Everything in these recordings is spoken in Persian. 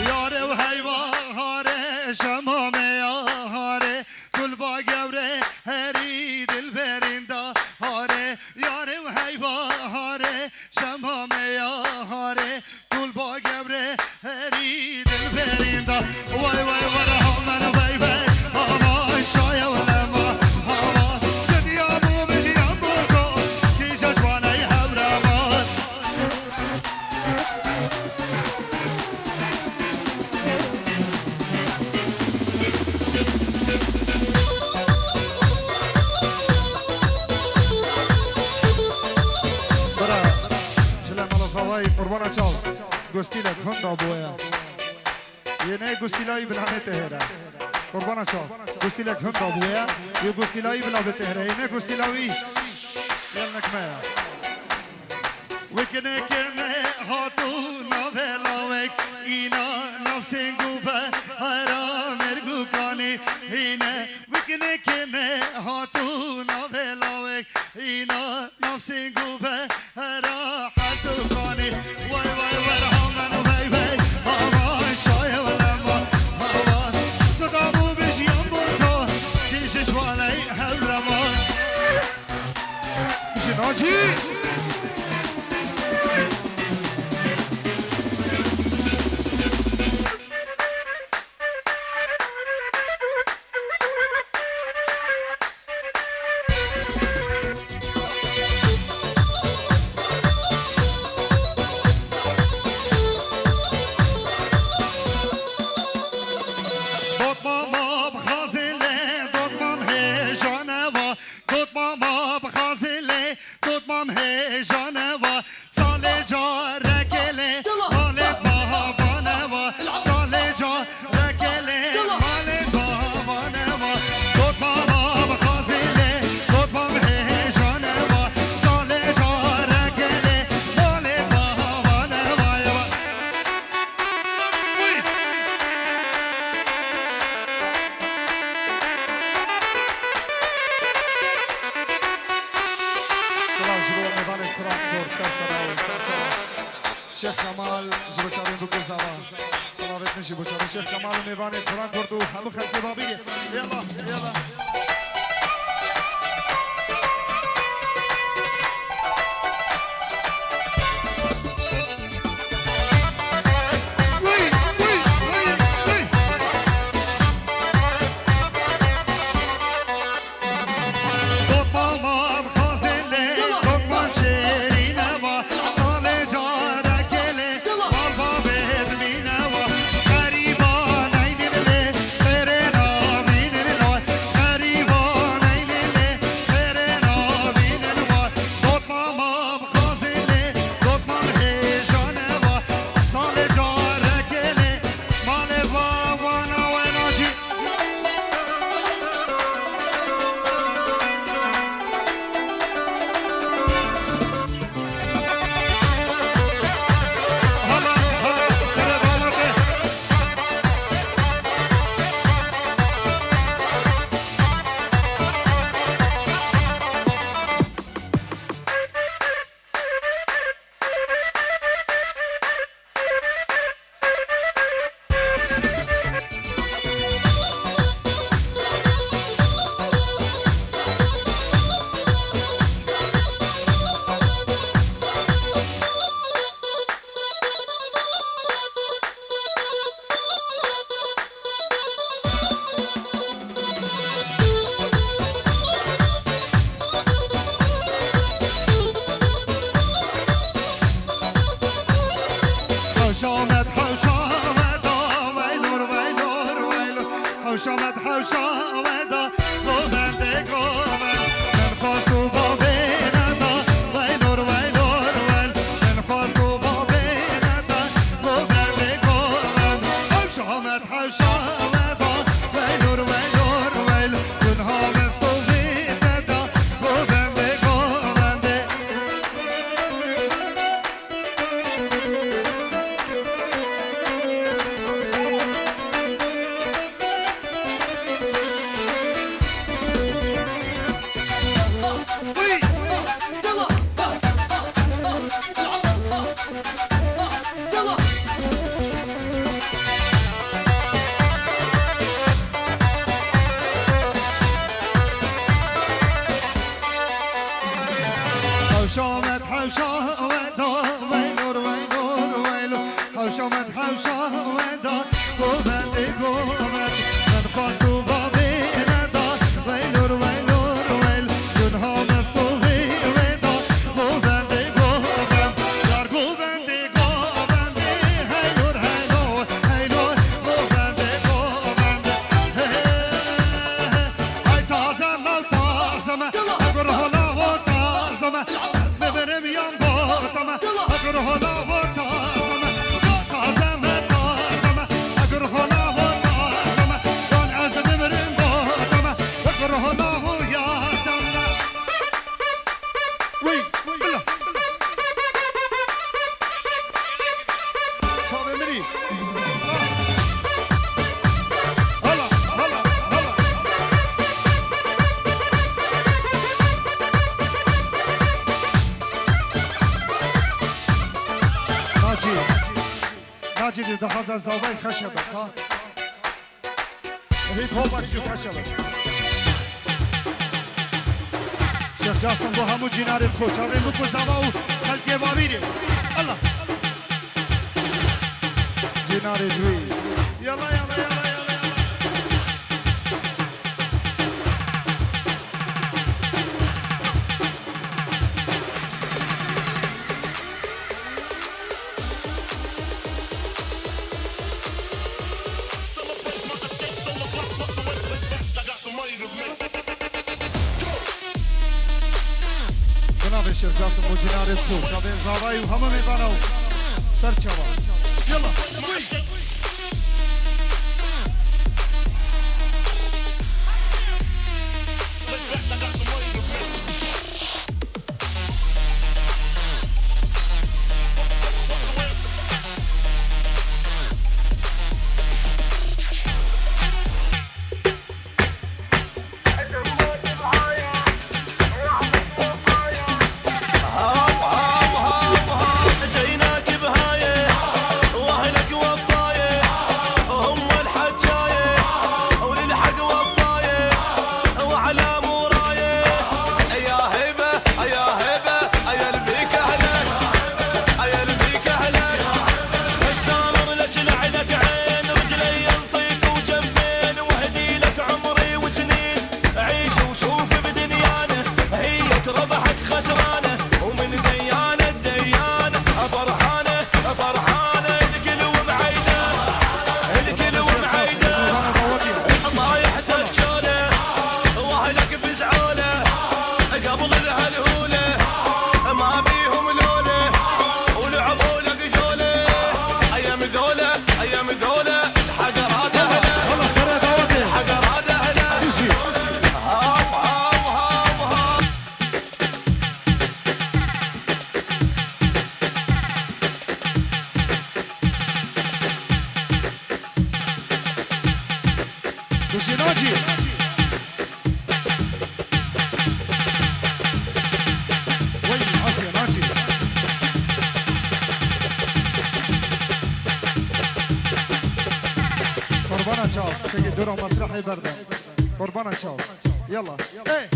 یاره و حیوان هاره شمام هاره گل با گوره هری دل بریندا هاره یاره و حیوان هاره شمام هاره گل با گوره هری دل بریندا وای وای وای من وای وای آما شای و لما آما زدی آمو بجی آمو کو کیش جوانای هورمان قربانا چاو گستیلک هندا بویا یه نه گستیلایی بلانه تهره قربانا چاو گستیلک هندا بویا یه گستیلایی بلا به تهره یه نه گستیلاوی یل نکمه وکنه کنه هاتو نوهلاوک اینا نفسنگو به هرا مرگو کانی اینه وکنه کنه هاتو نوهلاوک اینا نفسنگو به هرا حسو کانی وای وای وای رحمان وای وای آما شای ولما آما صدامو بجیم برکا کشش والای هورمان جناجی شیخ کمال جبچارین بکو زوا سلامت نشی بچاره شیخ کمال میوان قرآن کردو همه خلق بابیه یلا یلا حوشامت حوشامدا گوهنده گوهن من خواستو با بینندا ویلور ویلور ویل من خواستو با بینندا گوهنده گوهن حوشامت حوشامدا ویلور ویلور ویل گنها مستو بینندا گوهنده گوهنده حوشا ودا ويلور ويلور ويلور حوشا مد حوشا ودا قوبند قوبند من فاستو بابي ندا ويلور ويلور ويل جنها مستو ودا قوبند قوبند دار قوبند قوبند هيلور هيلور هيلور قوبند قوبند هاي تازم تازم اقره لا وتازم نبرم يوم بوتم اقره لا وتازم تازم تازم اقره لا وتازم دون عزم برم بوتم اقره لا وياتم وي بلا شوفي مني هلا هلا هلا ناجي دي دخزة زوباي خشبة ها هيك هو بارجو خشبة شيخ جاسم بو همو جنار الخوش هاوين بكو زباو خلقي بابيري الله جنار دوي يلا يلا يلا يلا جناب الشيخ جاسم بو جنار الخوش هاوين زباي وهمو ميبانو سر چوا يلا ناجي وين عافية ناجي قربانا تشاو تيجي دورة مسرحي بردة قربانا تشاو يلا ايه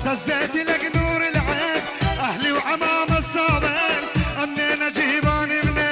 دزيتي لك نور العين اهلي وعمام الصابين اني نجيباني منين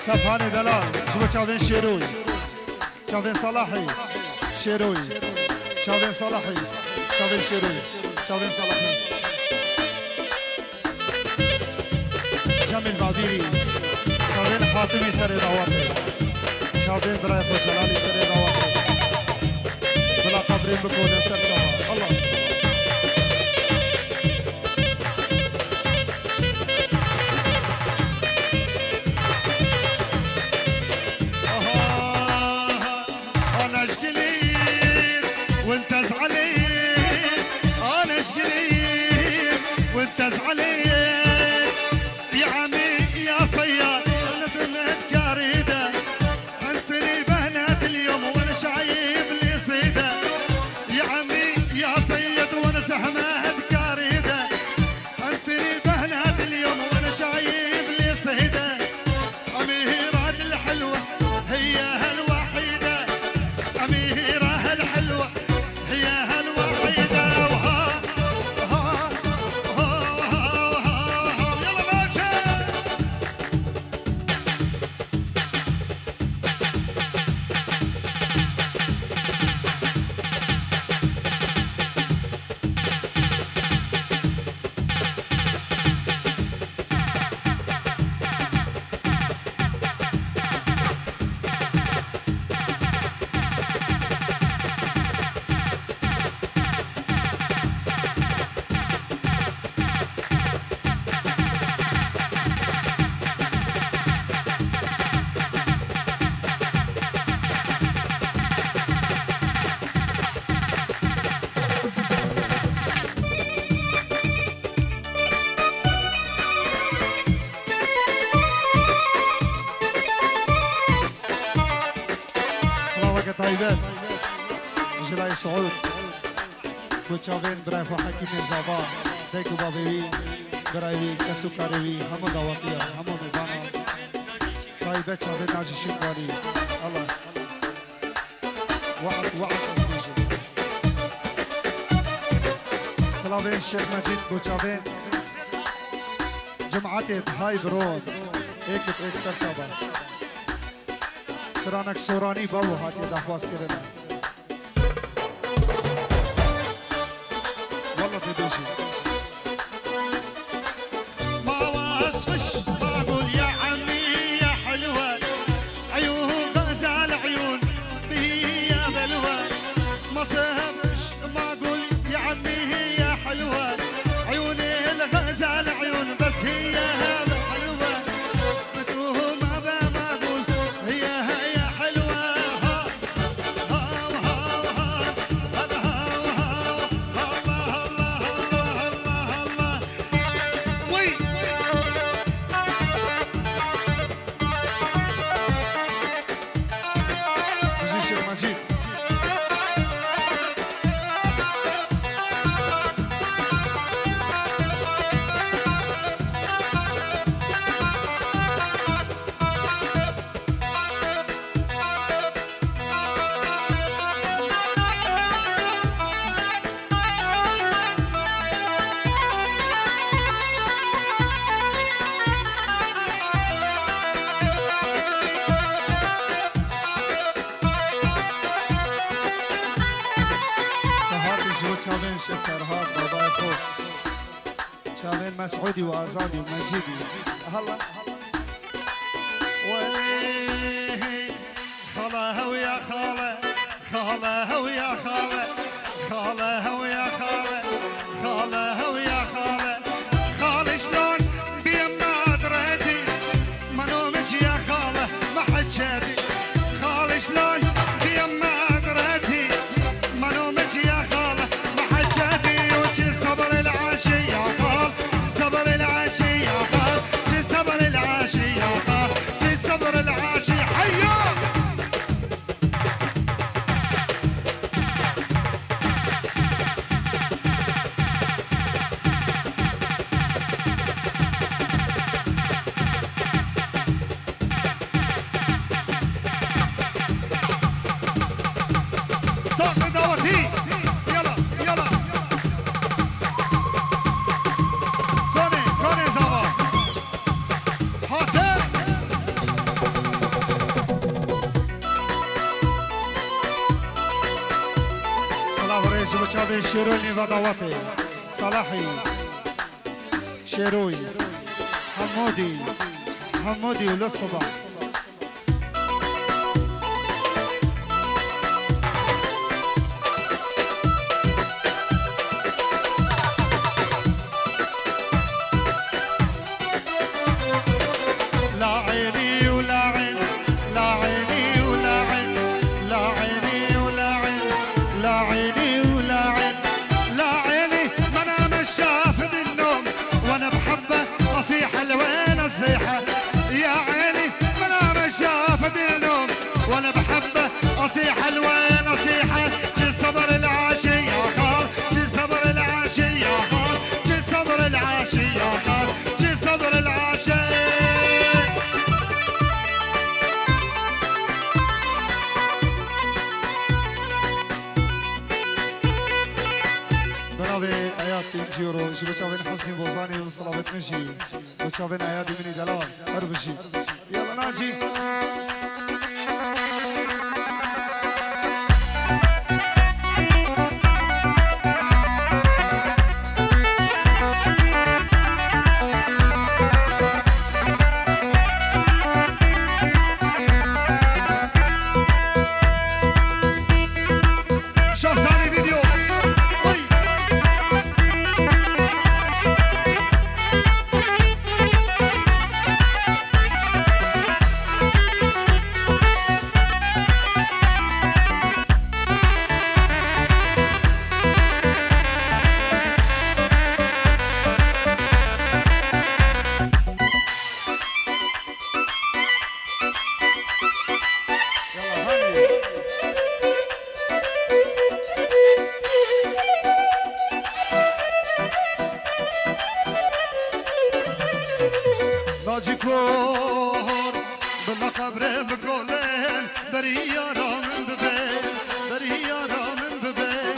سفاني دلال شوفوا تشافين شيروي تشافين صلاحي شيروي تشافين صلاحي تشافين شيروي تشافين صلاحي جميل بابيري تشافين حاتمي سري دواته تشافين برايخو جلالي سري دواته بلا قبرين بكون سرتها الله طيبات جلاي سعود بوچاوين برايفو حكيم الزابا ديكو بابيوي برايوي كسو كاريوي همو دواقيا همو مبانا طيبات شاوين ناجي شنباني الله وعد أزميجي سلاوين الشيخ مجيد بوچاوين جمعتي هاي برون ايكت ايك سرچابا سرانك سوراني باو هاتي دخواست كرنا والله تدوشي ما وصفش ما اقول يا عمي يا حلوة عيون غزال عيون بي يا بلوى ما صفش ما اقول يا عمي يا حلوة عيون الغزال عيون بس هي شفرهاد بابا خوف شاوين مسعودي وازادي ومجيدي هلا ويه خاله ويا خاله خاله ويا خاله خاله ويا خاله خاله ويا خاله خاله شلون بيما دريتي ما نومك يا خاله ما حجيتي خاله شلون بيما دريتي ما نومك يا خاله صبر العاشي يا خال صبر العاشي يا خال جي صبر العاشي يا خال جي صبر العاشي حيا چاوی شیرونی و دعوتی صلاحی شیروی حمودی ولصبا وانا بحبه اصيح الوين اصيحه جي صبر العاشي يا خال جي صبر العاشي يا خال جي صبر العاشي يا خال جي صبر العاشي بنابي اياتي جيرو جي بتشافين حسني بوزاني وصلابت نشي بتشافين اياتي مني دلال هربشي يلا ناجي کور بلا قبره بگولن بری یارا من ببین بری یارا من ببین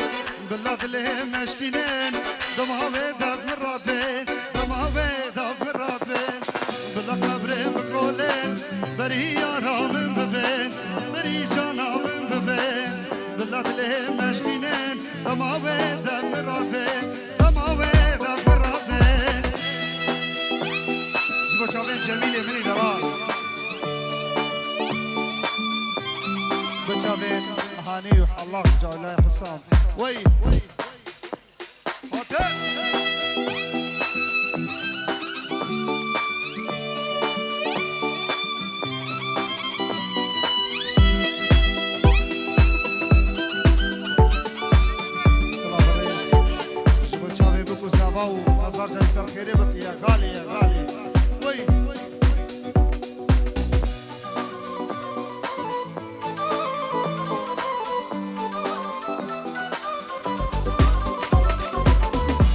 بلا دله مشکینن دماغه دب مرابین دماغه دب مرابین بلا قبره بگولن بری یارا من ببین بری جانا من ببین بلا دله مشکینن دماغه دب مرابین دماغه دب مرابین بچاوین جمیل منی دوام بچاوین هانی و حلاق جالای حسام وی خاطر سلام رئیس بچاوین بکو زبا و نظر جای سرخیری بکی یا غالی یا غالی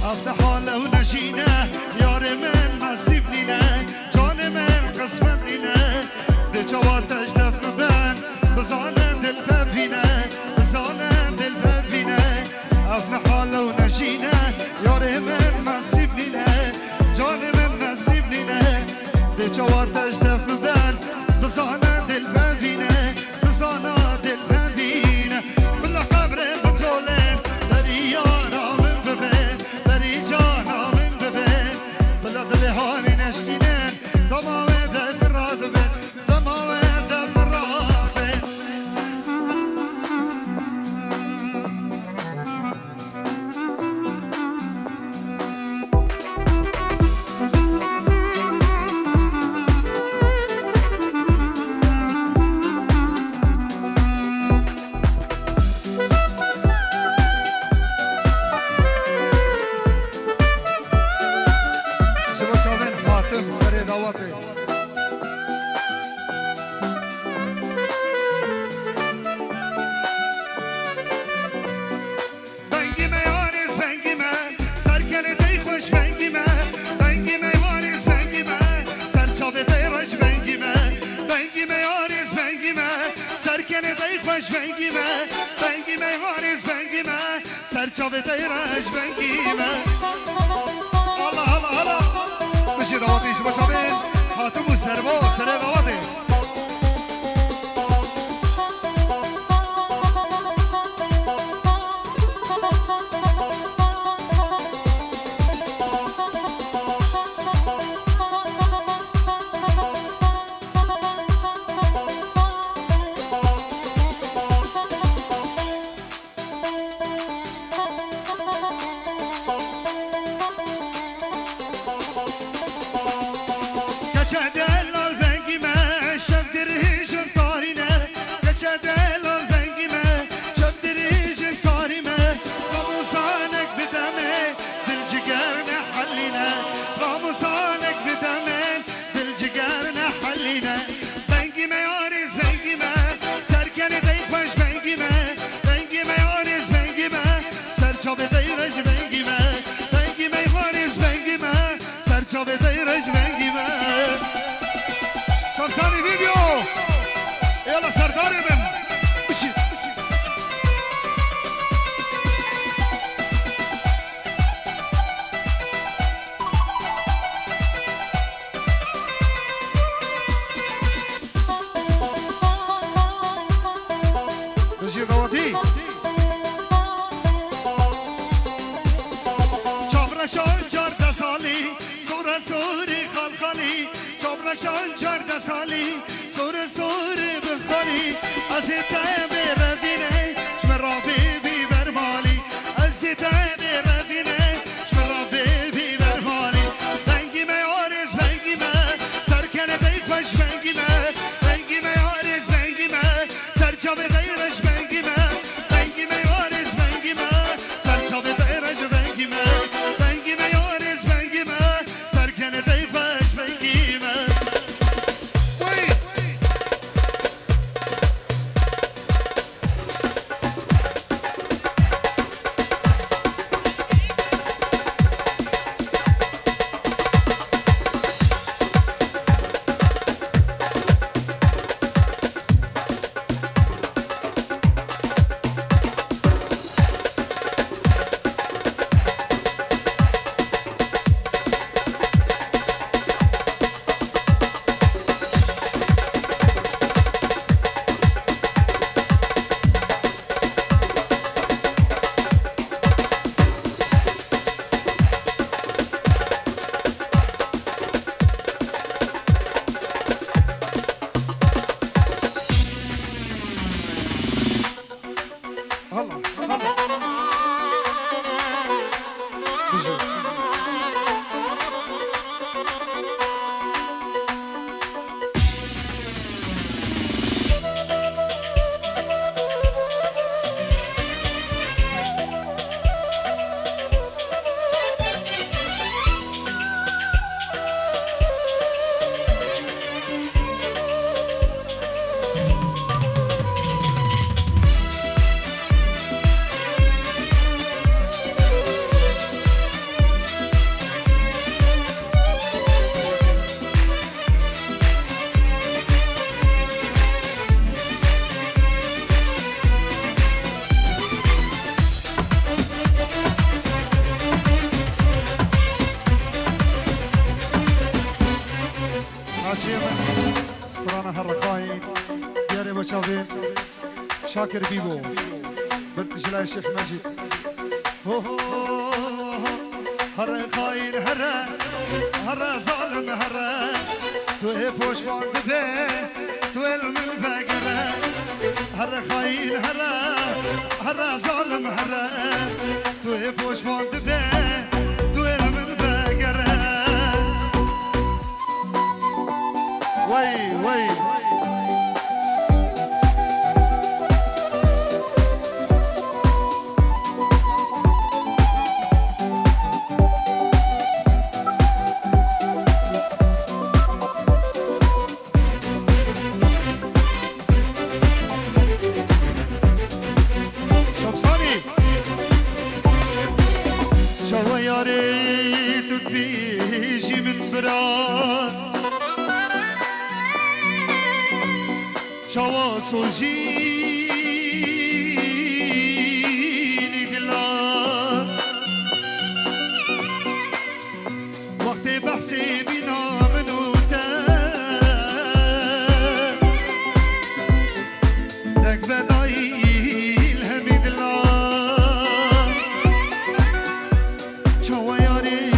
افتح حاله و نشینه یار من نصیب نینه جان من قسمت نینه دل جواتش دف ببن بزانم دل ببینه بزانم دل ببینه افتح حاله و نشینه یار من نصیب نینه جان من نصیب نینه دل جواتش دف ببن بزانم دل ببینه بزانم دل ببینه بلا قبره بکولن بری یارا من ببین بری جانا من ببین بلا دل هانی نشکینن دماغه دل مراد بین دماغه دل مراد بین سرچاوه تیرش بنگیمه الله الله الله بشی دواتیش بچاوین حاتم و سربا سر دواتی فيديو يلا سرداري من بشي بشي غوطي شان چارده سالی سور سوری خالخالی شان چارده سالی سور سوری بخالی از تابه رفینه شمرا بی برمالی از تابه رفینه شمرا بی برمالی بنگی میارز بنگی ما سرکن بیخوش بنگی ما بنگی میارز بنگی ما سرچاب دیرش بنگی ما بنگی میارز بنگی ما سرچاب دیرش بنگی ما شاكر بيبو بنت جلاي الشيخ مجيد هر خاين هر ظالم هر تو پوش باند به تو من فقره هر خاين هر ظالم هر تو پوش باند به تو من فقره وي شوا سوژینی دلا وقت بحثی بینا منوته دک بدایل همی دلا شوا یاری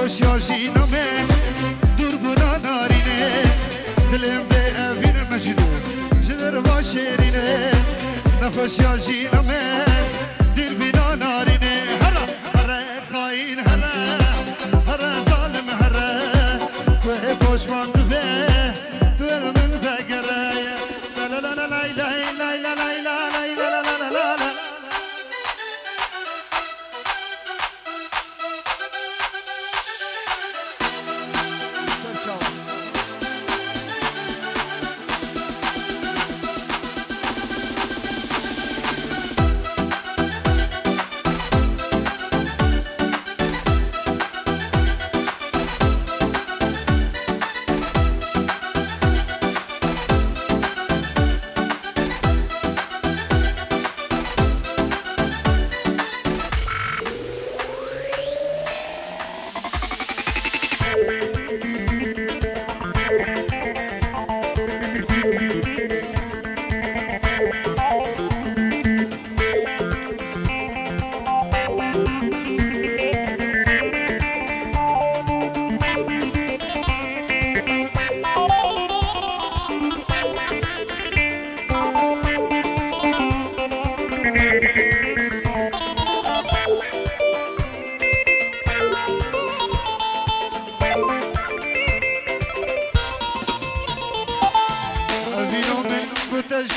خوشیاشی نامه دور بودا نارینه دلم به اوین مجدو جدر با شیرینه نخوشیاشی نامه دل بینا نارینه هر خاین هر ظالم هر تو پشمان به دل من فگره لا لا لا لا لا لا لا لا لا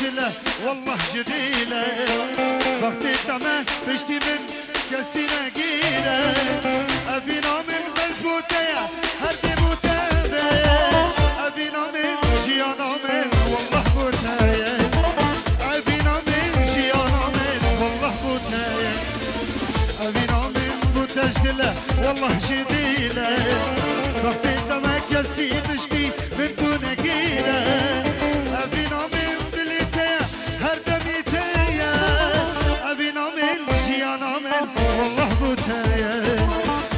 جله والله جديله وقتی تمام پشتی من کسی نگیره افینا من مزبوطه هر دی بوته افینا من جیانا من والله بوته افینا من جیانا من والله بوته افینا من بوته جدله والله جديله وقتی تمام کسی پشتی من تو نگیره افینا من والله بوتايا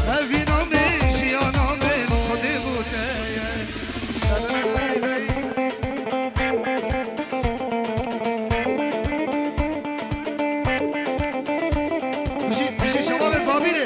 أفينا من جيانا من خدي بوتايا بجي شباب البابيري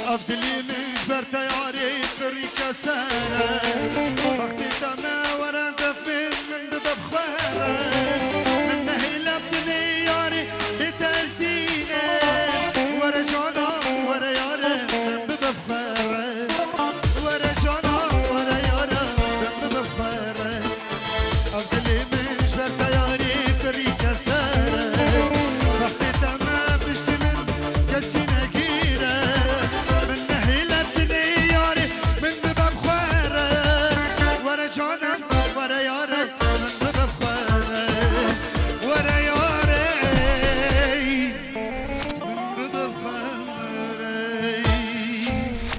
أفضلي مش برتياري فريكا سارة وقتي تما ورا دف من بدب خوارة